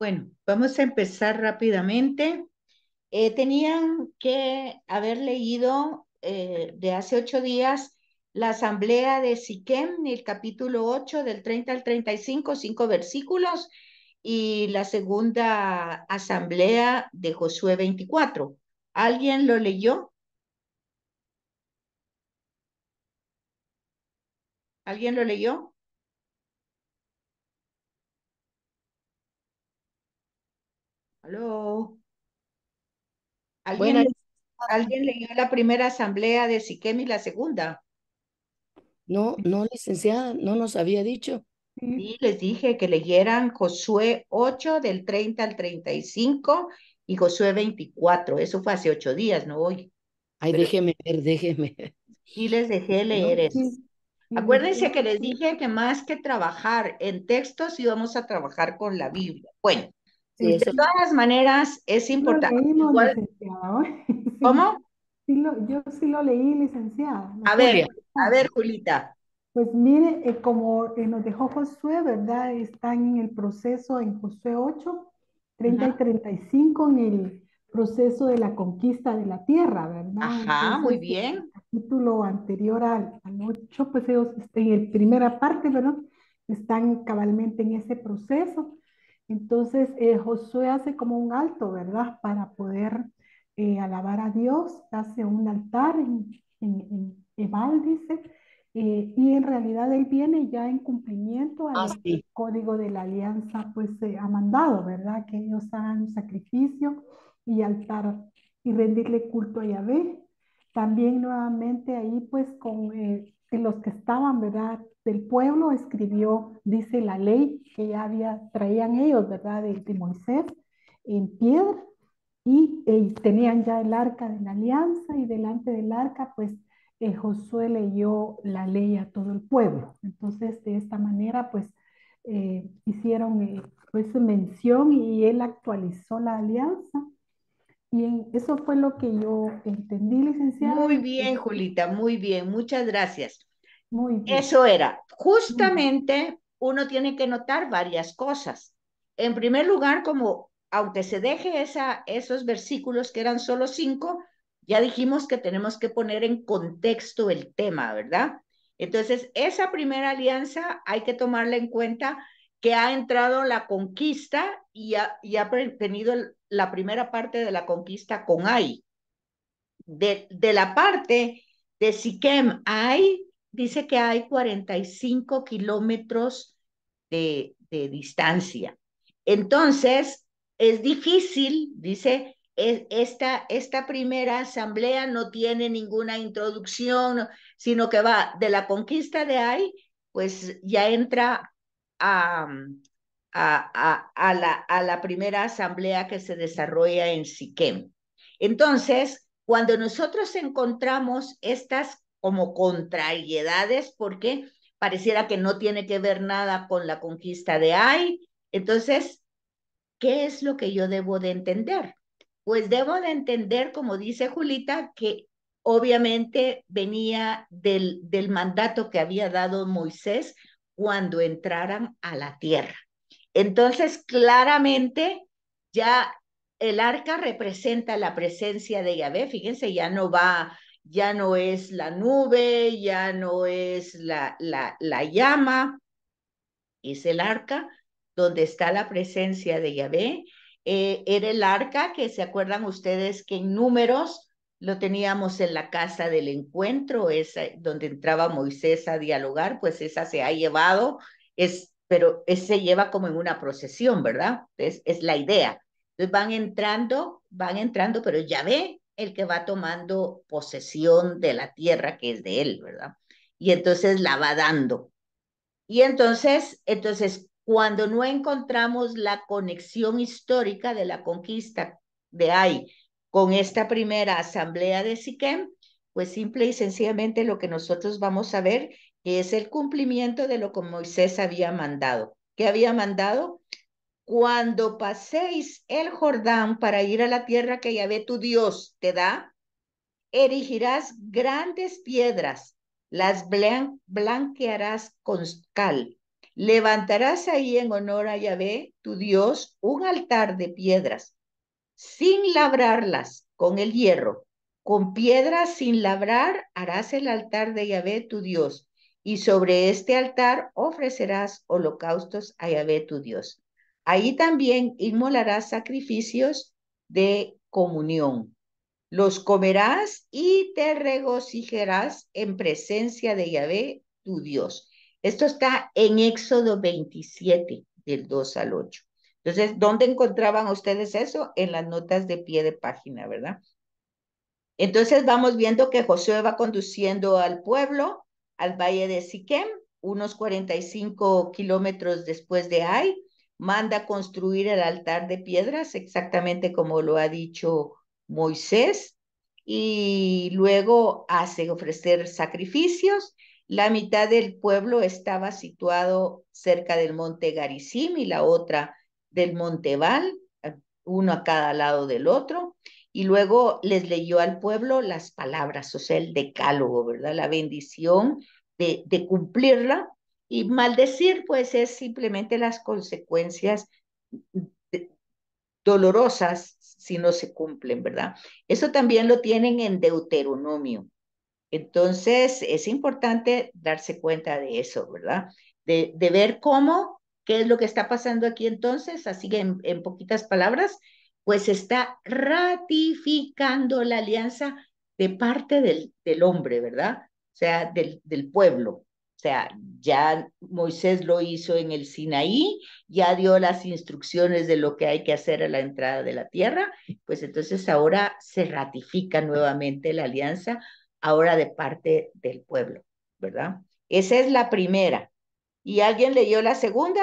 Bueno, vamos a empezar rápidamente. Tenían que haber leído de hace 8 días la asamblea de Siquem, el capítulo 8 del 30 al 35, 5 versículos, y la segunda asamblea de Josué 24. ¿Alguien lo leyó? ¿Alguien lo leyó? ¿Aló? ¿Alguien, Buenas, alguien leyó la primera asamblea de Siquem y la segunda? no, no, licenciada, no nos había dicho. Sí, les dije que leyeran Josué 8 del 30 al 35 y Josué 24. Eso fue hace 8 días, no hoy. Ay, Pero déjeme ver, déjeme ver. sí les dejé No, leer eso. Sí, sí, Acuérdense que lectura, les sí, dije que más que trabajar en textos íbamos a trabajar con la Biblia. Bueno, sí, sí, de eso. sí, todas maneras es sí lo importante. leímos, Igual, licenciada. Sí, ¿cómo? yo sí lo leí, licenciada, lo A puedo ver, Julia, a confirmar. ver, Julita. Pues mire, como nos dejó Josué, ¿verdad? Están en el proceso en Josué 8, 30 y Ajá, 35 en el proceso de la conquista de la tierra, ¿verdad? ajá, muy Entonces, en el bien. capítulo anterior al 8, pues ellos, en la primera parte, ¿verdad? Están cabalmente en ese proceso. Entonces, Josué hace como un alto, ¿verdad? Para poder alabar a Dios, hace un altar en Ebal, dice, y en realidad él viene ya en cumplimiento a ah, lo que el sí, código de la alianza pues ha mandado, ¿verdad? Que ellos hagan un sacrificio y altar y rendirle culto a Yahvé. También nuevamente ahí pues con los que estaban, ¿verdad? Del pueblo escribió, dice la ley que ya traían ellos, ¿verdad? De Moisés en piedra y tenían ya el arca de la alianza y delante del arca pues Josué leyó la ley a todo el pueblo. Entonces, de esta manera, pues, hicieron pues, mención y él actualizó la alianza. Y eso fue lo que yo entendí, licenciada, Muy y pues, bien, Julita, muy bien. Muchas gracias. muy bien. Eso era. Muy bien. Justamente uno tiene que notar varias cosas. En primer lugar, como aunque se deje esos versículos que eran solo 5, ya dijimos que tenemos que poner en contexto el tema, ¿verdad? Entonces, esa primera alianza hay que tomarla en cuenta que ha entrado la conquista y ha tenido la primera parte de la conquista con Ai. De la parte de Siquem dice que hay 45 kilómetros de distancia. Entonces, es difícil, dice, esta primera asamblea no tiene ninguna introducción, sino que va de la conquista de Ai, pues ya entra a, a la primera asamblea que se desarrolla en Siquem. Entonces, cuando nosotros encontramos estas como contrariedades, porque pareciera que no tiene que ver nada con la conquista de Ai, entonces, ¿qué es lo que yo debo de entender? Pues debo de entender, como dice Julita, que obviamente venía del mandato que había dado Moisés cuando entraran a la tierra. Entonces, claramente, ya el arca representa la presencia de Yahvé. Fíjense, ya no es la nube, ya no es la llama, es el arca donde está la presencia de Yahvé. Era el arca que se acuerdan ustedes que en Números lo teníamos en la casa del encuentro, esa donde entraba Moisés a dialogar, pues esa se ha llevado, es pero se lleva como en una procesión, ¿verdad? Es la idea. Entonces van entrando, pero ya ve el que va tomando posesión de la tierra que es de él, ¿verdad? Y entonces la va dando. Y entonces, cuando no encontramos la conexión histórica de la conquista de Ai con esta primera asamblea de Siquem, pues simple y sencillamente lo que nosotros vamos a ver es el cumplimiento de lo que Moisés había mandado. ¿Qué había mandado? Cuando paséis el Jordán para ir a la tierra que Yahvé tu Dios te da, erigirás grandes piedras, las blanquearás con cal. Levantarás ahí en honor a Yahvé, tu Dios, un altar de piedras, sin labrarlas con el hierro. Con piedras sin labrar harás el altar de Yahvé, tu Dios, y sobre este altar ofrecerás holocaustos a Yahvé, tu Dios. Ahí también inmolarás sacrificios de comunión. Los comerás y te regocijarás en presencia de Yahvé, tu Dios. Esto está en Éxodo 27, del 2 al 8. Entonces, ¿dónde encontraban ustedes eso? En las notas de pie de página, ¿verdad? Entonces vamos viendo que Josué va conduciendo al pueblo al valle de Siquem, unos 45 kilómetros después de Ai, manda construir el altar de piedras, exactamente como lo ha dicho Moisés, y luego hace ofrecer sacrificios. La mitad del pueblo estaba situado cerca del monte Garizim y la otra del monte Val, uno a cada lado del otro, y luego les leyó al pueblo las palabras, o sea, el decálogo, ¿verdad? La bendición de cumplirla, y maldecir, pues es simplemente las consecuencias dolorosas si no se cumplen, ¿verdad? Eso también lo tienen en Deuteronomio. Entonces, es importante darse cuenta de eso, ¿verdad? De ver cómo, qué es lo que está pasando aquí entonces, así que en poquitas palabras, pues está ratificando la alianza de parte del hombre, ¿verdad? O sea, del pueblo. O sea, ya Moisés lo hizo en el Sinaí, ya dio las instrucciones de lo que hay que hacer a la entrada de la tierra, pues entonces ahora se ratifica nuevamente la alianza ahora de parte del pueblo, ¿verdad? Esa es la primera. ¿Y alguien leyó la segunda?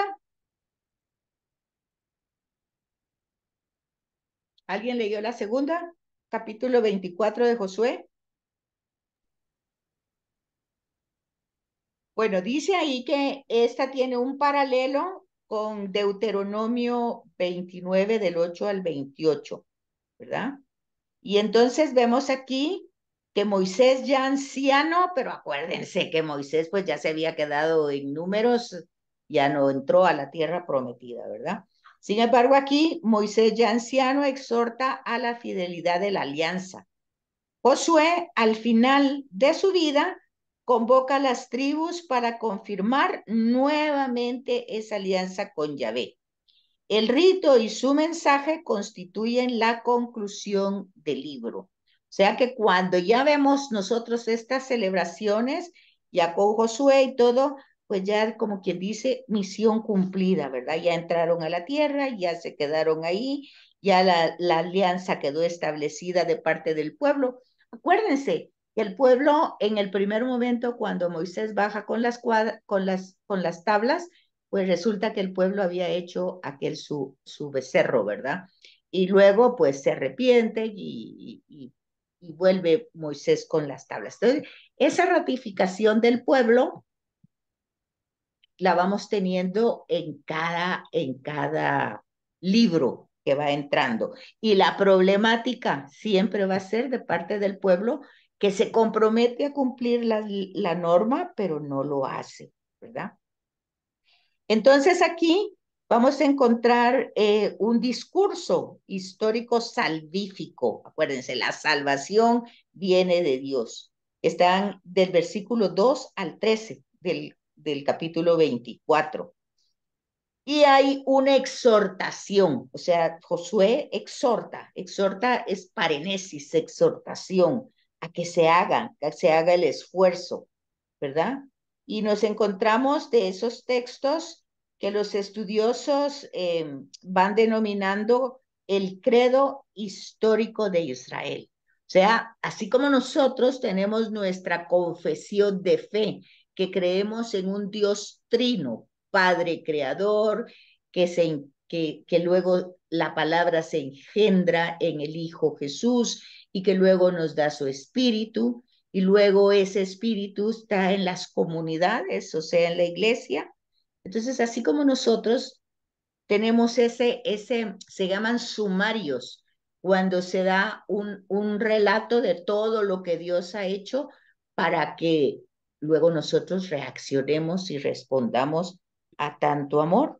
¿Alguien leyó la segunda? Capítulo 24 de Josué. Bueno, dice ahí que esta tiene un paralelo con Deuteronomio 29 del 8 al 28, ¿verdad? Y entonces vemos aquí que Moisés ya anciano, pero acuérdense que Moisés pues ya se había quedado en números, ya no entró a la tierra prometida, ¿verdad? Sin embargo, aquí Moisés ya anciano exhorta a la fidelidad de la alianza. Josué, al final de su vida, convoca a las tribus para confirmar nuevamente esa alianza con Yahvé. El rito y su mensaje constituyen la conclusión del libro. O sea que cuando ya vemos nosotros estas celebraciones, ya con Josué y todo, pues ya como quien dice, misión cumplida, ¿verdad? Ya entraron a la tierra, ya se quedaron ahí, ya la alianza quedó establecida de parte del pueblo. Acuérdense que el pueblo en el primer momento, cuando Moisés baja con las tablas, pues resulta que el pueblo había hecho aquel su becerro, ¿verdad? Y luego pues se arrepiente y vuelve Moisés con las tablas. Entonces, esa ratificación del pueblo la vamos teniendo en cada libro que va entrando. Y la problemática siempre va a ser de parte del pueblo que se compromete a cumplir la norma, pero no lo hace, ¿verdad? Entonces aquí vamos a encontrar un discurso histórico salvífico. Acuérdense, la salvación viene de Dios. Están del versículo 2 al 13 del capítulo 24. Y hay una exhortación, o sea, Josué exhorta es parenesis, exhortación, a que se haga el esfuerzo, ¿verdad? Y nos encontramos de esos textos que los estudiosos van denominando el credo histórico de Israel. O sea, así como nosotros tenemos nuestra confesión de fe, que creemos en un Dios trino, Padre Creador, que luego la palabra se engendra en el Hijo Jesús y que luego nos da su espíritu, y luego ese espíritu está en las comunidades, o sea, en la iglesia. Entonces, así como nosotros tenemos se llaman sumarios, cuando se da un relato de todo lo que Dios ha hecho para que luego nosotros reaccionemos y respondamos a tanto amor.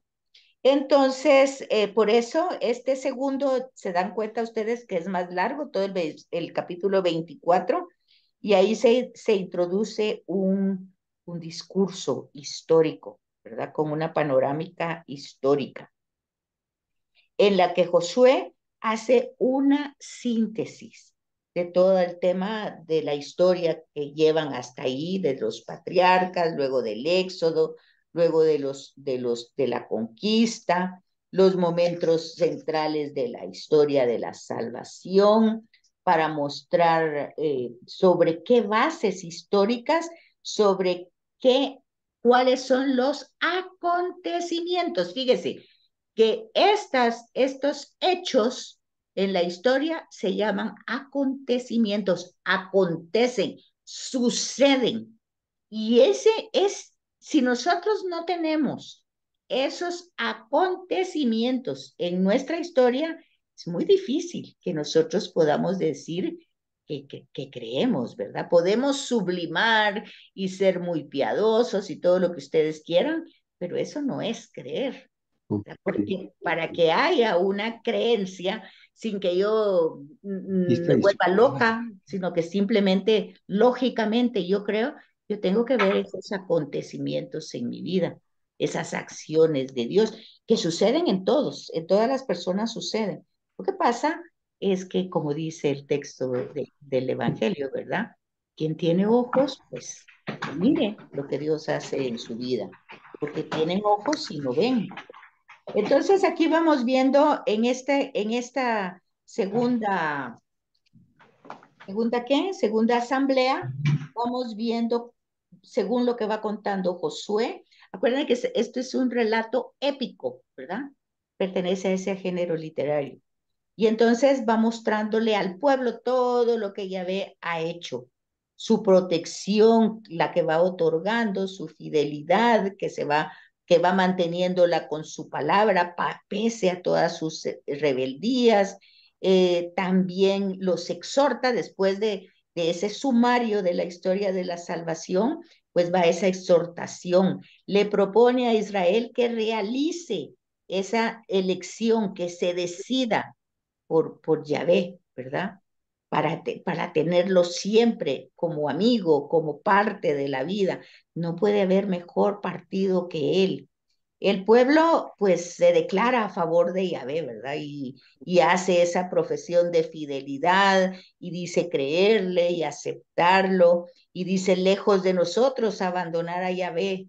Entonces, por eso este segundo, se dan cuenta ustedes que es más largo, todo el capítulo 24, y ahí se introduce un discurso histórico, ¿verdad? Con una panorámica histórica, en la que Josué hace una síntesis de todo el tema de la historia que llevan hasta ahí, de los patriarcas, luego del éxodo, luego de la conquista, los momentos centrales de la historia de la salvación, para mostrar sobre qué bases históricas, sobre cuáles son los acontecimientos. Fíjese, que estos hechos en la historia se llaman acontecimientos, acontecen, suceden. Y ese es, si nosotros no tenemos esos acontecimientos en nuestra historia, es muy difícil que nosotros podamos decir que creemos, ¿verdad? Podemos sublimar y ser muy piadosos y todo lo que ustedes quieran, pero eso no es creer. Ok. Porque para que haya una creencia sin que yo Lista me de vuelva disciplina. loca, sino que simplemente, lógicamente, yo creo, yo tengo que ver esos acontecimientos en mi vida, esas acciones de Dios que suceden en todos, en todas las personas suceden. Lo que pasa es que, como dice el texto del Evangelio, ¿verdad? Quien tiene ojos, pues mire lo que Dios hace en su vida, porque tienen ojos y no ven. Entonces aquí vamos viendo en esta segunda asamblea, vamos viendo según lo que va contando Josué. Acuérdense que esto es un relato épico, ¿verdad? Pertenece a ese género literario. Y entonces va mostrándole al pueblo todo lo que Yahvé ha hecho, su protección, la que va otorgando, su fidelidad, que va manteniéndola con su palabra, pese a todas sus rebeldías. También los exhorta después de ese sumario de la historia de la salvación, pues va esa exhortación. Le propone a Israel que realice esa elección, que se decida por Yahvé, ¿verdad? Para tenerlo siempre como amigo, como parte de la vida. No puede haber mejor partido que él. El pueblo pues se declara a favor de Yahvé, ¿verdad? Y hace esa profesión de fidelidad y dice creerle y aceptarlo y dice lejos de nosotros abandonar a Yahvé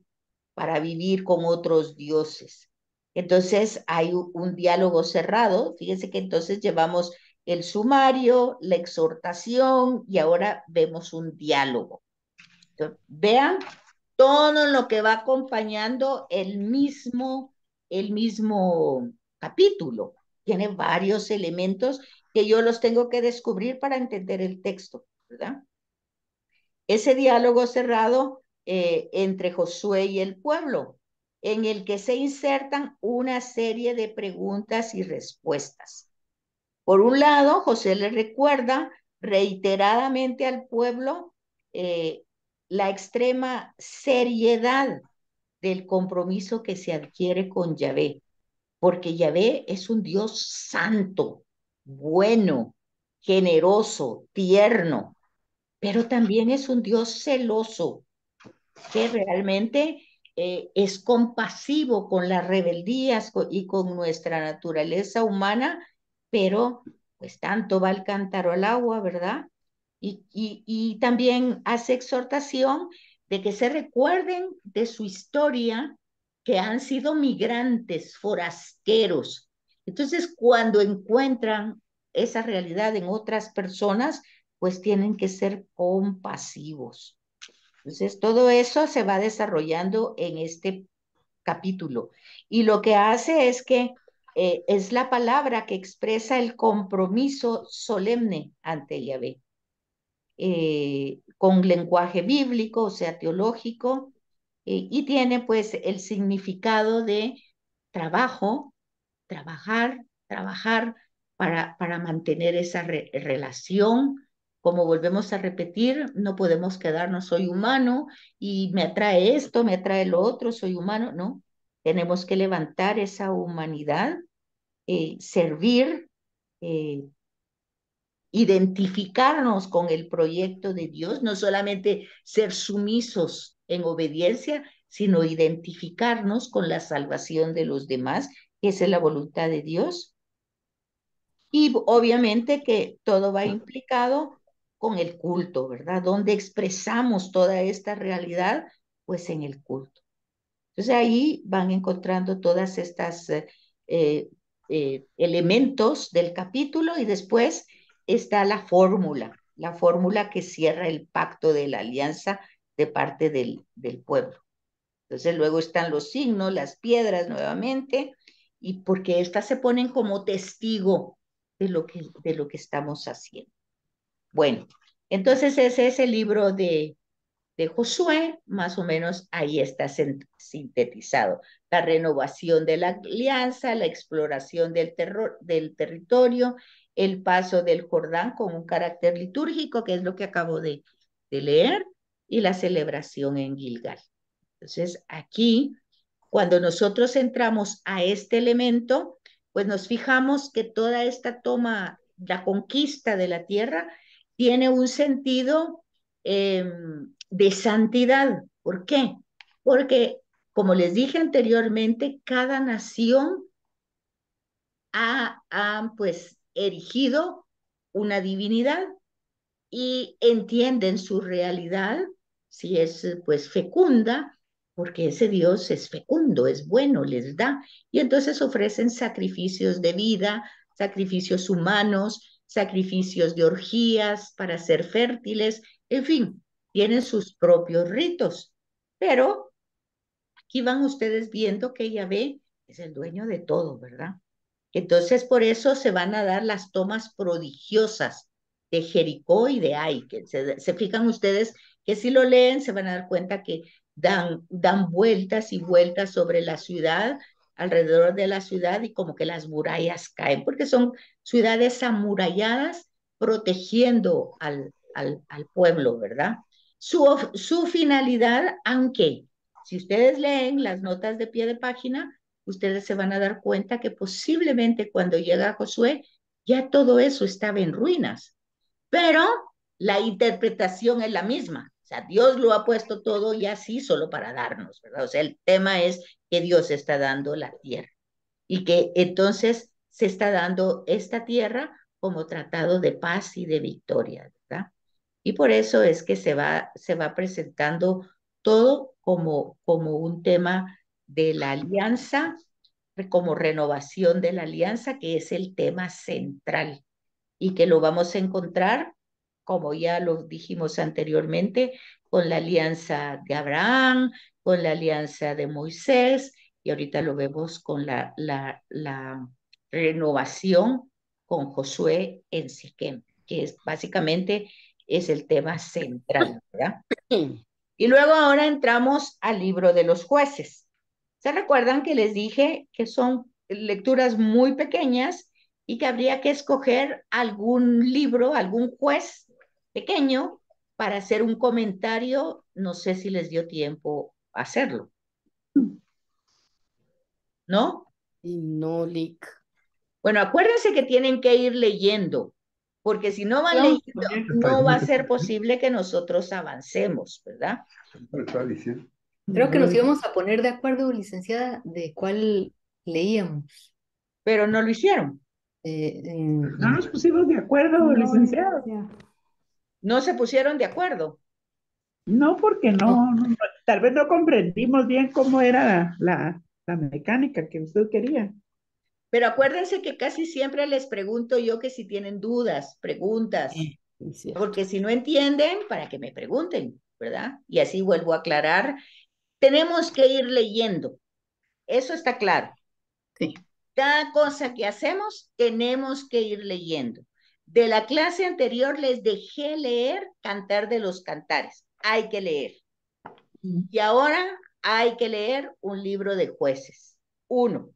para vivir con otros dioses. Entonces hay un diálogo cerrado. Fíjense que entonces llevamos el sumario, la exhortación y ahora vemos un diálogo. Entonces, vean todo lo que va acompañando el mismo capítulo. Tiene varios elementos que yo los tengo que descubrir para entender el texto, ¿verdad? Ese diálogo cerrado entre Josué y el pueblo, en el que se insertan una serie de preguntas y respuestas. Por un lado, José le recuerda reiteradamente al pueblo eh, la extrema seriedad del compromiso que se adquiere con Yahvé, porque Yahvé es un Dios santo, bueno, generoso, tierno, pero también es un Dios celoso, que realmente es compasivo con las rebeldías y con nuestra naturaleza humana, pero pues tanto va el cántaro al agua, ¿verdad? Y también hace exhortación de que se recuerden de su historia, que han sido migrantes, forasteros. Entonces, cuando encuentran esa realidad en otras personas, pues tienen que ser compasivos. Entonces, todo eso se va desarrollando en este capítulo. Y lo que hace es que es la palabra que expresa el compromiso solemne ante Yahvé, con lenguaje bíblico, o sea, teológico, y tiene pues el significado de trabajo, trabajar para mantener esa relación. Como volvemos a repetir, no podemos quedarnos, soy humano y me atrae esto, me atrae lo otro, soy humano, no. Tenemos que levantar esa humanidad, servir, eh, identificarnos con el proyecto de Dios, no solamente ser sumisos en obediencia, sino identificarnos con la salvación de los demás, que esa es la voluntad de Dios. Y obviamente que todo va implicado con el culto, ¿verdad? ¿Dónde expresamos toda esta realidad? Pues en el culto. Entonces ahí van encontrando todas estas elementos del capítulo y después está la fórmula que cierra el pacto de la alianza de parte del pueblo. Entonces luego están los signos, las piedras nuevamente, y porque estas se ponen como testigo de lo que estamos haciendo. Bueno, entonces ese es el libro de Josué, más o menos ahí está sintetizado. La renovación de la alianza, la exploración del territorio, el paso del Jordán con un carácter litúrgico, que es lo que acabo de leer, y la celebración en Gilgal. Entonces, aquí, cuando nosotros entramos a este elemento, pues nos fijamos que toda esta toma, la conquista de la tierra, tiene un sentido de santidad. ¿Por qué? Porque, como les dije anteriormente, cada nación ha pues erigido una divinidad y entienden su realidad, si es pues fecunda, porque ese Dios es fecundo, es bueno, les da, y entonces ofrecen sacrificios de vida, sacrificios humanos, sacrificios de orgías para ser fértiles, en fin, tienen sus propios ritos, pero aquí van ustedes viendo que Yahvé es el dueño de todo, ¿verdad? Entonces, por eso se van a dar las tomas prodigiosas de Jericó y de Ai, que se fijan ustedes que si lo leen se van a dar cuenta que dan vueltas y vueltas sobre la ciudad, alrededor de la ciudad, y como que las murallas caen, porque son ciudades amuralladas protegiendo al pueblo, ¿verdad? Su finalidad, aunque si ustedes leen las notas de pie de página, ustedes se van a dar cuenta que posiblemente cuando llega Josué, ya todo eso estaba en ruinas, pero la interpretación es la misma. O sea, Dios lo ha puesto todo ya así solo para darnos, ¿verdad? O sea, el tema es que Dios está dando la tierra y que entonces se está dando esta tierra como tratado de paz y de victoria, ¿verdad? Y por eso es que se va presentando todo como un tema de la alianza, como renovación de la alianza, que es el tema central y que lo vamos a encontrar, como ya lo dijimos anteriormente, con la alianza de Abraham, con la alianza de Moisés, y ahorita lo vemos con la renovación con Josué en Siquem, que es básicamente es el tema central, ¿verdad? Y luego ahora entramos al libro de los jueces. ¿Se recuerdan que les dije que son lecturas muy pequeñas y que habría que escoger algún libro, algún juez pequeño para hacer un comentario? No sé si les dio tiempo a hacerlo, ¿no? Y no, Lick. Bueno, acuérdense que tienen que ir leyendo, porque si no van Vamos leyendo, a poner, no va a ser posible que nosotros avancemos, ¿verdad? creo que nos íbamos a poner de acuerdo, licenciada, de cuál leíamos. Pero no lo hicieron. No nos pusimos de acuerdo, No, licenciado. licenciada. No se pusieron de acuerdo. No, porque tal vez no comprendimos bien cómo era la mecánica que usted quería. Pero acuérdense que casi siempre les pregunto yo que si tienen dudas, preguntas, Es cierto. porque si no entienden, para que me pregunten, ¿verdad? Y así vuelvo a aclarar. Tenemos que ir leyendo, eso está claro. Sí. Cada cosa que hacemos, tenemos que ir leyendo. De la clase anterior les dejé leer Cantar de los Cantares. Hay que leer. Y ahora hay que leer un libro de jueces. Uno.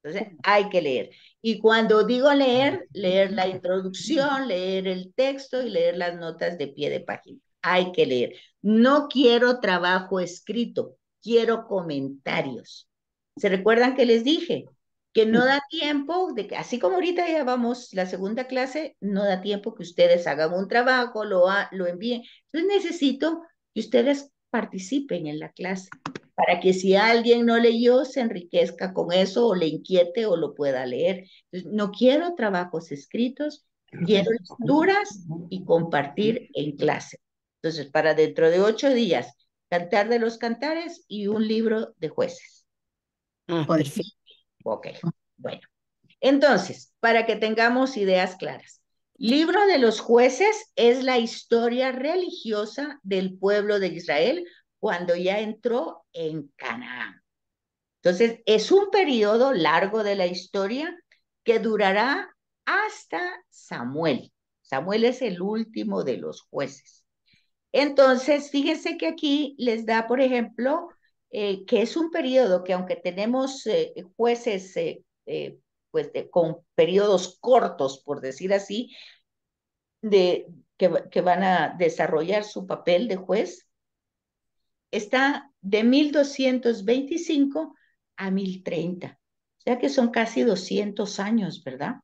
Entonces, hay que leer. Y cuando digo leer, leer la introducción, leer el texto y leer las notas de pie de página. Hay que leer. No quiero trabajo escrito, quiero comentarios. ¿Se recuerdan que les dije? Que no da tiempo, de que, así como ahorita ya vamos la segunda clase, no da tiempo que ustedes hagan un trabajo, lo envíen. Entonces necesito que ustedes participen en la clase para que si alguien no leyó se enriquezca con eso o le inquiete o lo pueda leer. Entonces, no quiero trabajos escritos, quiero lecturas y compartir en clase. Entonces, para dentro de 8 días, Cantar de los Cantares y un libro de jueces. Perfecto. Ok, bueno. Entonces, para que tengamos ideas claras, Libro de los Jueces es la historia religiosa del pueblo de Israel cuando ya entró en Canaán. Entonces, es un periodo largo de la historia que durará hasta Samuel. Samuel es el último de los jueces. Entonces, fíjense que aquí les da, por ejemplo, que es un periodo que aunque tenemos jueces pues con periodos cortos, por decir así, que van a desarrollar su papel de juez, está de 1225 a 1030. O sea que son casi 200 años, ¿verdad?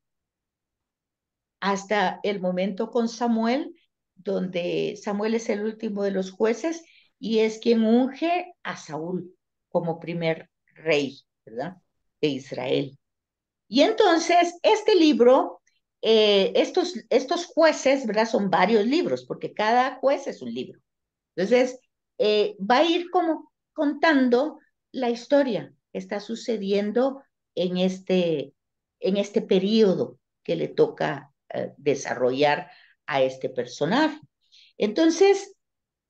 Hasta el momento con Samuel, donde Samuel es el último de los jueces y es quien unge a Saúl como primer rey, ¿verdad? De Israel. Y entonces, este libro, estos jueces, ¿verdad? Son varios libros, porque cada juez es un libro. Entonces, va a ir como contando la historia que está sucediendo en este periodo que le toca desarrollar a este personaje. Entonces,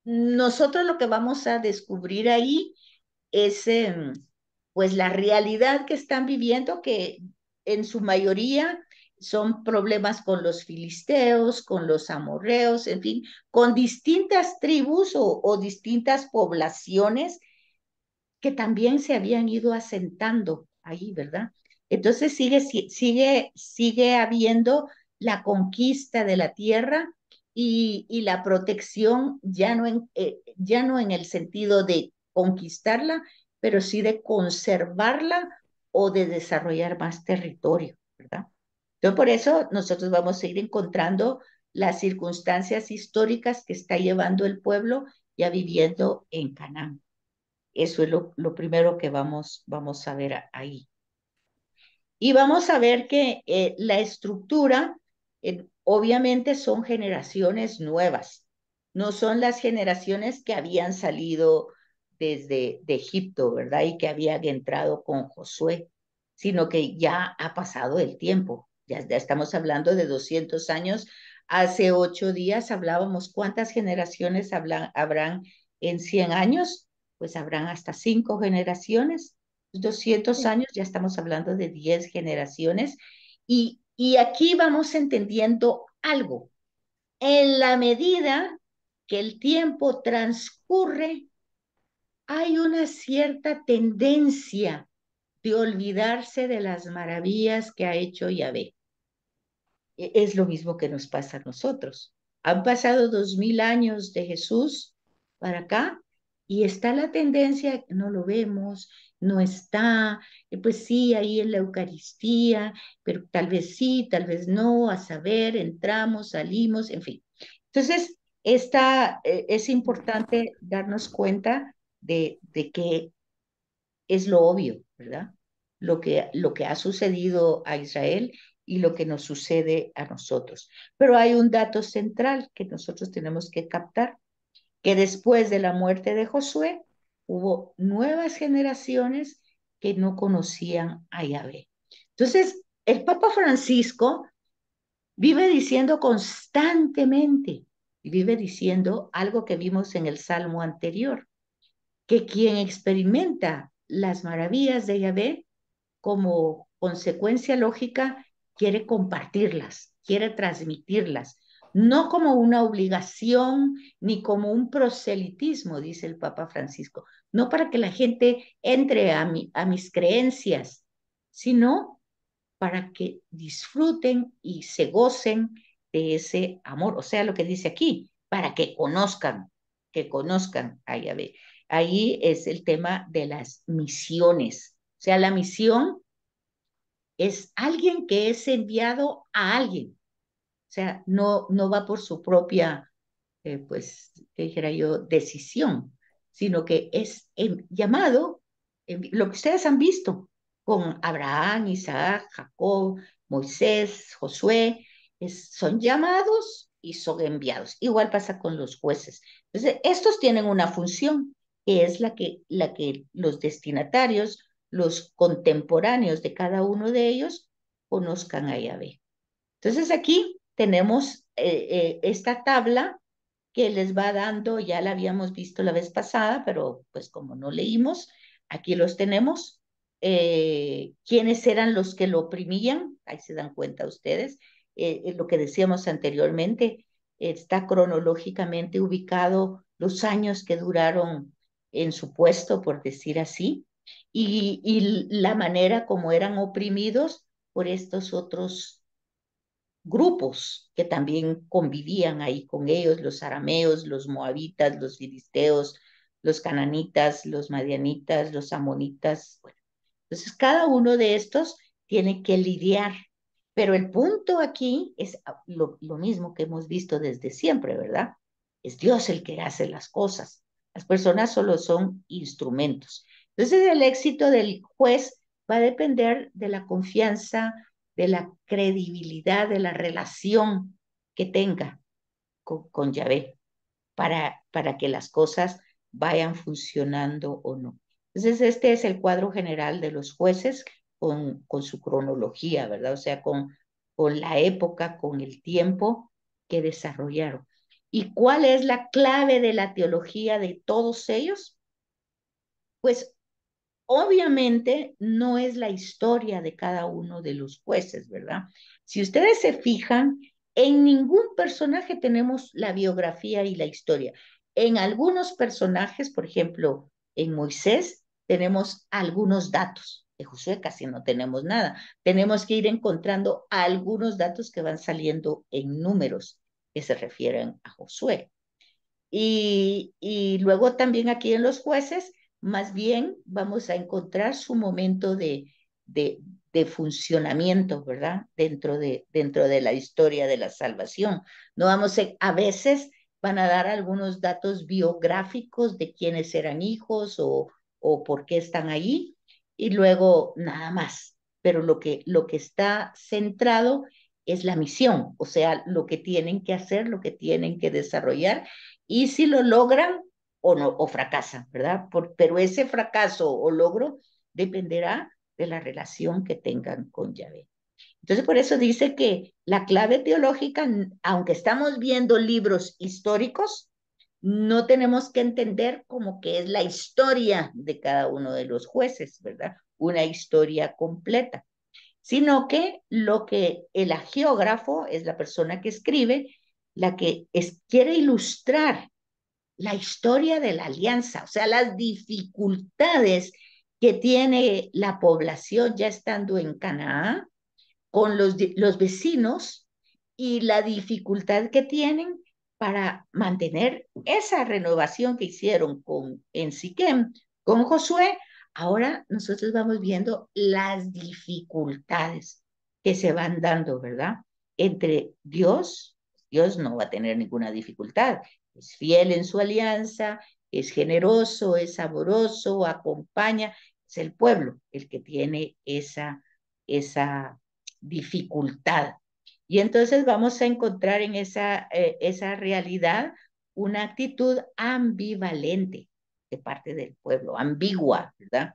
nosotros lo que vamos a descubrir ahí es pues la realidad que están viviendo, que en su mayoría son problemas con los filisteos, con los amorreos, en fin, con distintas tribus o distintas poblaciones que también se habían ido asentando ahí, ¿verdad? Entonces sigue habiendo la conquista de la tierra y la protección ya no en el sentido de conquistarla, pero sí de conservarla o de desarrollar más territorio, ¿verdad? Entonces, por eso nosotros vamos a ir encontrando las circunstancias históricas que está llevando el pueblo ya viviendo en Canaán. Eso es lo primero que vamos a ver ahí. Y vamos a ver que la estructura, obviamente son generaciones nuevas, no son las generaciones que habían salido desde de Egipto, ¿verdad? Y que habían entrado con Josué, sino que ya ha pasado el tiempo, ya estamos hablando de 200 años. Hace 8 días hablábamos cuántas generaciones habrán en 100 años, pues habrán hasta 5 generaciones. 200 años, ya estamos hablando de 10 generaciones, y aquí vamos entendiendo algo. En la medida que el tiempo transcurre, hay una cierta tendencia de olvidarse de las maravillas que ha hecho Yahvé. Es lo mismo que nos pasa a nosotros. Han pasado 2000 años de Jesús para acá y está la tendencia, no lo vemos, no está, pues sí, ahí en la Eucaristía, pero tal vez sí, tal vez no, a saber, entramos, salimos, en fin. Entonces, es importante darnos cuenta de que es lo obvio, ¿verdad? Lo que ha sucedido a Israel y lo que nos sucede a nosotros. Pero hay un dato central que nosotros tenemos que captar. que después de la muerte de Josué hubo nuevas generaciones que no conocían a Yahvé. Entonces, el Papa Francisco vive diciendo constantemente, y vive diciendo algo que vimos en el Salmo anterior, que quien experimenta las maravillas de Yahvé como consecuencia lógica quiere compartirlas, quiere transmitirlas, no como una obligación ni como un proselitismo, dice el Papa Francisco, no para que la gente entre a mis creencias, sino para que disfruten y se gocen de ese amor. O sea, lo que dice aquí, para que conozcan a Yahvé. Ahí es el tema de las misiones. O sea, la misión es alguien que es enviado a alguien. O sea, no va por su propia, pues, ¿qué dijera yo?, decisión, sino que es llamado, lo que ustedes han visto con Abraham, Isaac, Jacob, Moisés, Josué, son llamados y son enviados. Igual pasa con los jueces. Entonces, estos tienen una función, que es la que los destinatarios, los contemporáneos de cada uno de ellos, conozcan a Yahvé. Entonces aquí tenemos esta tabla que les va dando, ya la habíamos visto la vez pasada, pero pues como no leímos, aquí los tenemos. ¿Quiénes eran los que lo oprimían? Ahí se dan cuenta ustedes. Lo que decíamos anteriormente, está cronológicamente ubicado los años que duraron en su puesto, por decir así, y la manera como eran oprimidos por estos otros grupos que también convivían ahí con ellos, los arameos, los moabitas, los filisteos, los cananitas, los madianitas, los amonitas. Bueno, entonces cada uno de estos tiene que lidiar, pero el punto aquí es lo mismo que hemos visto desde siempre, ¿verdad? Es Dios el que hace las cosas. Las personas solo son instrumentos. Entonces el éxito del juez va a depender de la confianza, de la credibilidad, de la relación que tenga con Yahvé para que las cosas vayan funcionando o no. Entonces, este es el cuadro general de los jueces con su cronología, ¿verdad? O sea, con la época, con el tiempo que desarrollaron. ¿Y cuál es la clave de la teología de todos ellos? Pues obviamente no es la historia de cada uno de los jueces, ¿verdad? Si ustedes se fijan, en ningún personaje tenemos la biografía y la historia. En algunos personajes, por ejemplo, en Moisés, tenemos algunos datos. De Josué casi no tenemos nada. Tenemos que ir encontrando algunos datos que van saliendo en números que se refieren a Josué. Y luego también aquí en los jueces, más bien vamos a encontrar su momento de, de funcionamiento, ¿verdad? Dentro de la historia de la salvación. No vamos a veces van a dar algunos datos biográficos de quiénes eran hijos o por qué están ahí, y luego nada más. Pero lo que está centrado es la misión, o sea, lo que tienen que hacer, lo que tienen que desarrollar, y si lo logran o no, o fracasan, ¿verdad? Pero ese fracaso o logro dependerá de la relación que tengan con Yahvé. Entonces, por eso dice que la clave teológica, aunque estamos viendo libros históricos, no tenemos que entender como que es la historia de cada uno de los jueces, ¿verdad? Una historia completa, sino que lo que el agiógrafo es la persona que escribe, la que quiere ilustrar la historia de la alianza, o sea, las dificultades que tiene la población ya estando en Canaán con los vecinos y la dificultad que tienen para mantener esa renovación que hicieron en Siquem con Josué. Ahora nosotros vamos viendo las dificultades que se van dando, ¿verdad? Entre Dios no va a tener ninguna dificultad, es fiel en su alianza, es generoso, es amoroso, acompaña, es el pueblo el que tiene esa dificultad. Y entonces vamos a encontrar en esa realidad una actitud ambivalente de parte del pueblo, ambigua, ¿verdad?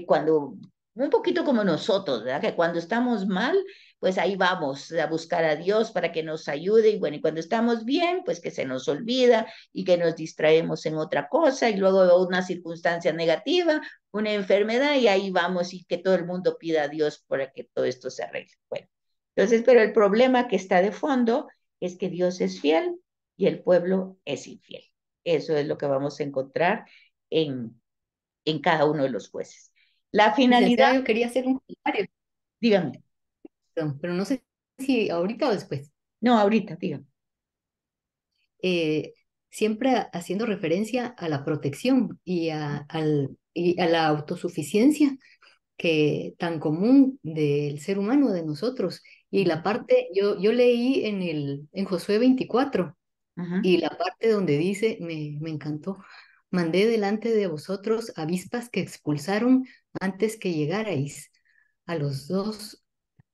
Cuando, un poquito como nosotros, ¿verdad? Que cuando estamos mal, pues ahí vamos a buscar a Dios para que nos ayude y bueno, y cuando estamos bien, pues que se nos olvida y que nos distraemos en otra cosa y luego una circunstancia negativa, una enfermedad y ahí vamos y que todo el mundo pida a Dios para que todo esto se arregle. Bueno, entonces, pero el problema que está de fondo es que Dios es fiel y el pueblo es infiel. Eso es lo que vamos a encontrar en cada uno de los jueces. La finalidad, Licenciada, yo quería hacer un comentario, dígame, pero no sé si ahorita o después. no, ahorita, dígame. Siempre haciendo referencia a la protección y a la autosuficiencia que tan común del ser humano, de nosotros. Y la parte, yo leí en Josué 24 Ajá, y la parte donde dice, me encantó, mandé delante de vosotros avispas que expulsaron antes que llegarais a los dos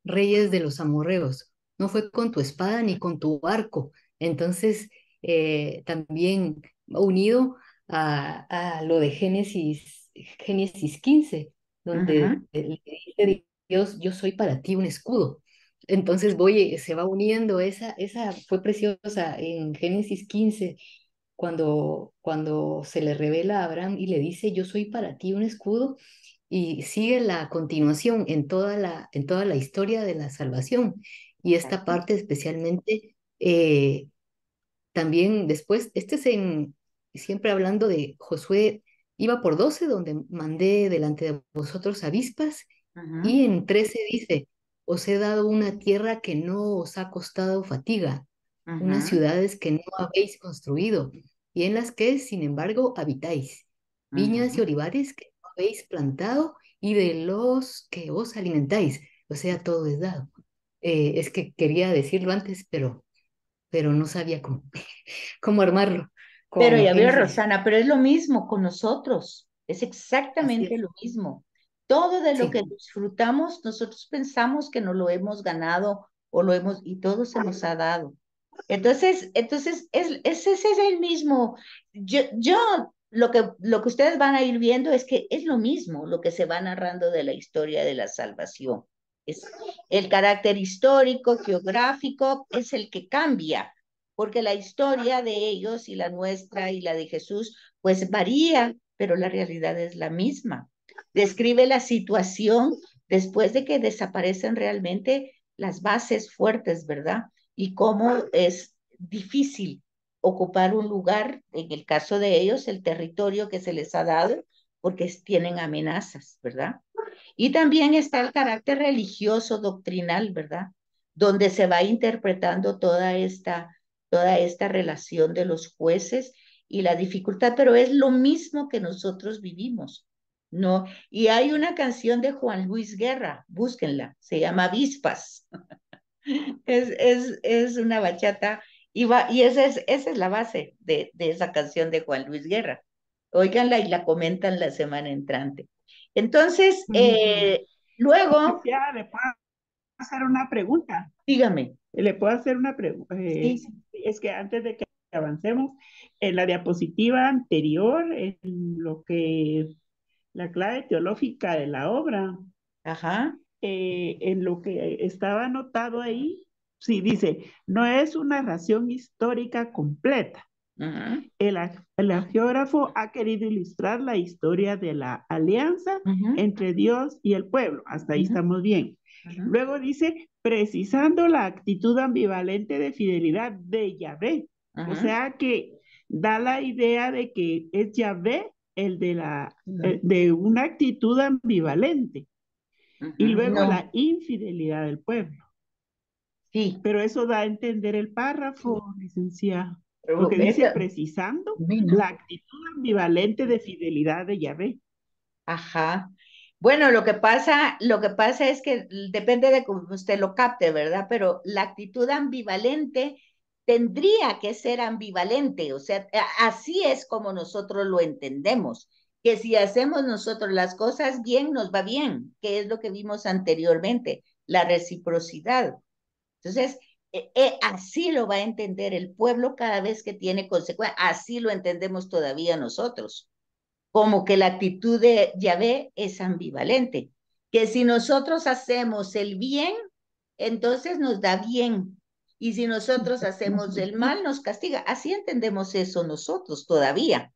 reyes de los amorreos. No fue con tu espada ni con tu arco. Entonces, también unido a lo de Génesis 15, donde ajá, le dice Dios, yo soy para ti un escudo. Entonces se va uniendo, esa fue preciosa en Génesis 15, cuando se le revela a Abraham y le dice, yo soy para ti un escudo, y sigue la continuación en toda la historia de la salvación. Y esta exacto. parte especialmente, también después, siempre hablando de Josué, iba por 12 donde mandé delante de vosotros avispas, Ajá, y en 13 dice, os he dado una tierra que no os ha costado fatiga, unas ajá, ciudades que no habéis construido, y en las que, sin embargo, habitáis, viñas y ajá. olivares que no habéis plantado, y de los que os alimentáis, o sea, todo es dado. Es que quería decirlo antes, pero no sabía cómo, cómo armarlo Pero con ya veo, Génesis. Rosana, pero es lo mismo con nosotros, es Así exactamente es. lo mismo. Todo de lo Sí, que disfrutamos, nosotros pensamos que no lo hemos ganado o lo hemos, y todo se nos ha dado. Entonces ese es el mismo. Yo lo que ustedes van a ir viendo es que es lo mismo lo que se va narrando de la historia de la salvación. Es el carácter histórico, geográfico, es el que cambia, porque la historia de ellos y la nuestra y la de Jesús, pues varía, pero la realidad es la misma. Describe la situación después de que desaparecen realmente las bases fuertes, ¿verdad? Y cómo es difícil ocupar un lugar, en el caso de ellos, el territorio que se les ha dado, porque tienen amenazas, ¿verdad? Y también está el carácter religioso, doctrinal, ¿verdad? Donde se va interpretando toda esta relación de los jueces y la dificultad, pero es lo mismo que nosotros vivimos, ¿no? Y hay una canción de Juan Luis Guerra, búsquenla, se llama Avispas. Es una bachata y esa es la base de esa canción de Juan Luis Guerra. Óiganla y la comentan la semana entrante. Entonces, Ujú. luego, Licenciada, ¿le puedo hacer una pregunta? dígame. Le puedo hacer una pregunta. Sí, sí. Es que antes de que avancemos, en la diapositiva anterior, en lo que la clave teológica de la obra, Ajá. en lo que estaba anotado ahí, sí dice, no es una narración histórica completa. Ajá. El geógrafo ha querido ilustrar la historia de la alianza Ajá. entre Dios y el pueblo. Hasta ahí Ajá. estamos bien. Ajá. Luego dice, precisando la actitud ambivalente de fidelidad de Yahvé. O Ajá. sea que da la idea de que es Yahvé de una actitud ambivalente. Y Ajá. luego No, la infidelidad del pueblo. sí. Pero eso da a entender el párrafo, licenciada, Pero porque dice precisando bueno. la actitud ambivalente de fidelidad de Yahvé. Ajá. Bueno, lo que pasa es que depende de cómo usted lo capte, ¿verdad? Pero la actitud ambivalente tendría que ser ambivalente, o sea, así es como nosotros lo entendemos, que si hacemos nosotros las cosas bien, nos va bien, que es lo que vimos anteriormente, la reciprocidad. Entonces, Así lo va a entender el pueblo cada vez que tiene consecuencias. Así lo entendemos todavía nosotros. Como que la actitud de Yahvé es ambivalente. Que si nosotros hacemos el bien, entonces nos da bien. Y si nosotros hacemos el mal, nos castiga. Así entendemos eso nosotros todavía.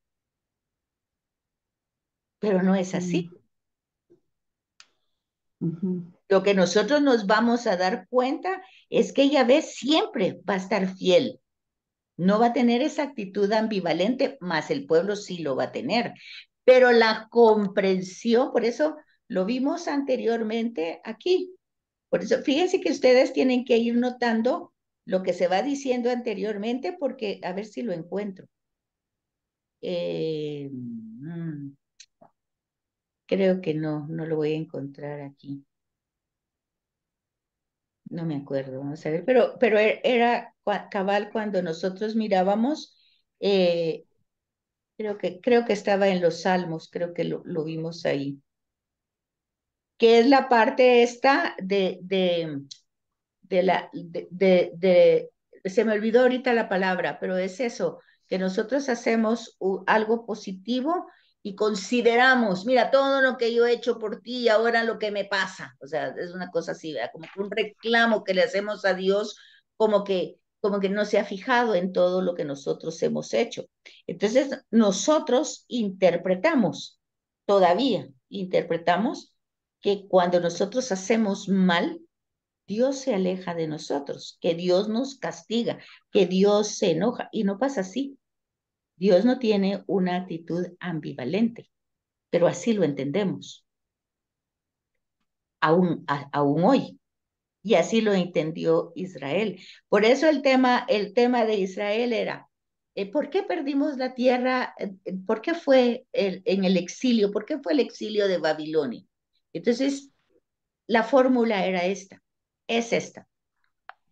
Pero no es así. Lo que nosotros nos vamos a dar cuenta es que Yahvé siempre va a estar fiel. No va a tener esa actitud ambivalente, más el pueblo sí lo va a tener. Pero la comprensión, por eso lo vimos anteriormente aquí. Por eso, fíjense que ustedes tienen que ir notando lo que se va diciendo anteriormente, porque a ver si lo encuentro. Creo que no lo voy a encontrar aquí. No me acuerdo, vamos a ver, pero era cabal cuando nosotros mirábamos, creo que estaba en los Salmos, creo que lo vimos ahí, que es la parte esta se me olvidó ahorita la palabra, pero es eso, que nosotros hacemos algo positivo y consideramos, mira, todo lo que yo he hecho por ti y ahora lo que me pasa. O sea, es una cosa así, ¿verdad? Como que un reclamo que le hacemos a Dios, como que no se ha fijado en todo lo que nosotros hemos hecho. Entonces, nosotros todavía interpretamos que cuando nosotros hacemos mal, Dios se aleja de nosotros, que Dios nos castiga, que Dios se enoja. Y no pasa así. Dios no tiene una actitud ambivalente, pero así lo entendemos, aún hoy. Y así lo entendió Israel. Por eso el tema de Israel era, ¿por qué perdimos la tierra? ¿Por qué fue en el exilio? ¿Por qué fue el exilio de Babilonia? Entonces, la fórmula era es esta.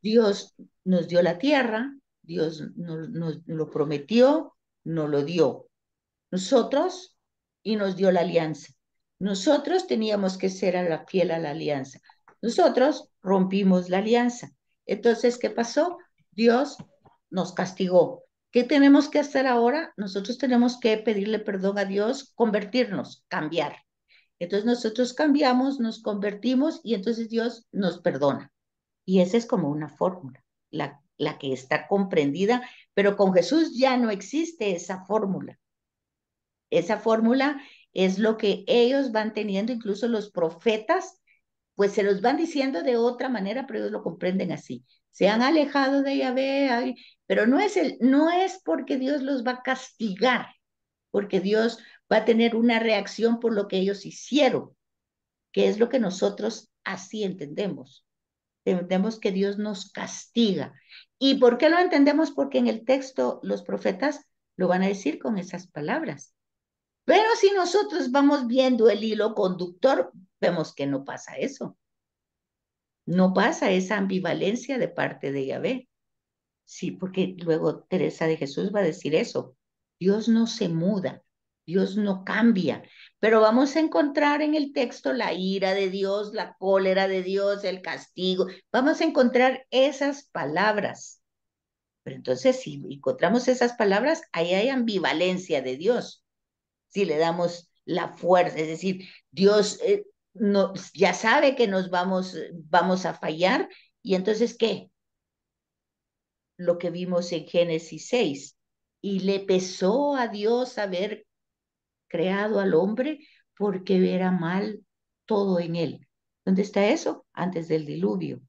Dios nos dio la tierra, Dios nos lo prometió, nos lo dio. Nosotros, y nos dio la alianza. Nosotros teníamos que ser fiel a la alianza. Nosotros rompimos la alianza. Entonces, ¿qué pasó? Dios nos castigó. ¿Qué tenemos que hacer ahora? Nosotros tenemos que pedirle perdón a Dios, convertirnos, cambiar. Entonces nosotros cambiamos, nos convertimos y entonces Dios nos perdona. Y esa es como una fórmula, la que está comprendida, pero con Jesús ya no existe esa fórmula. Esa fórmula es lo que ellos van teniendo, incluso los profetas, pues se los van diciendo de otra manera, pero ellos lo comprenden así. Se han alejado de Yahvé, pero no es porque Dios los va a castigar, porque Dios va a tener una reacción por lo que ellos hicieron, que es lo que nosotros así entendemos. Entendemos que Dios nos castiga. ¿Y por qué lo entendemos? Porque en el texto los profetas lo van a decir con esas palabras. Pero si nosotros vamos viendo el hilo conductor, vemos que no pasa eso. No pasa esa ambivalencia de parte de Yahvé. Sí, porque luego Teresa de Jesús va a decir eso. Dios no se muda, Dios no cambia, pero vamos a encontrar en el texto la ira de Dios, la cólera de Dios, el castigo. Vamos a encontrar esas palabras. Pero entonces, si encontramos esas palabras, ahí hay ambivalencia de Dios. Si le damos la fuerza, es decir, Dios no, ya sabe que vamos a fallar, y entonces, ¿qué? Lo que vimos en Génesis 6. Y le pesó a Dios haber creado al hombre porque era mal todo en él. ¿Dónde está eso? Antes del diluvio.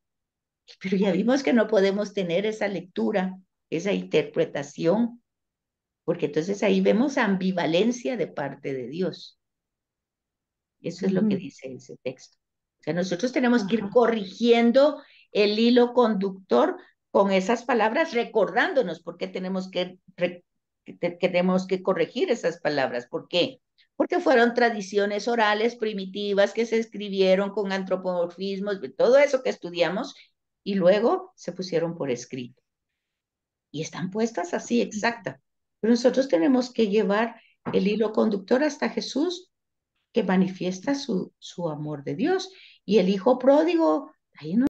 Pero ya vimos que no podemos tener esa lectura, esa interpretación, porque entonces ahí vemos ambivalencia de parte de Dios. Eso es lo que dice ese texto. O sea, nosotros tenemos que ir corrigiendo el hilo conductor con esas palabras, recordándonos por qué tenemos que corregir esas palabras. ¿Por qué? Porque fueron tradiciones orales primitivas que se escribieron con antropomorfismos, todo eso que estudiamos, y luego se pusieron por escrito. Y están puestas así, exacta. Pero nosotros tenemos que llevar el hilo conductor hasta Jesús, que manifiesta su amor de Dios. Y el hijo pródigo, ahí no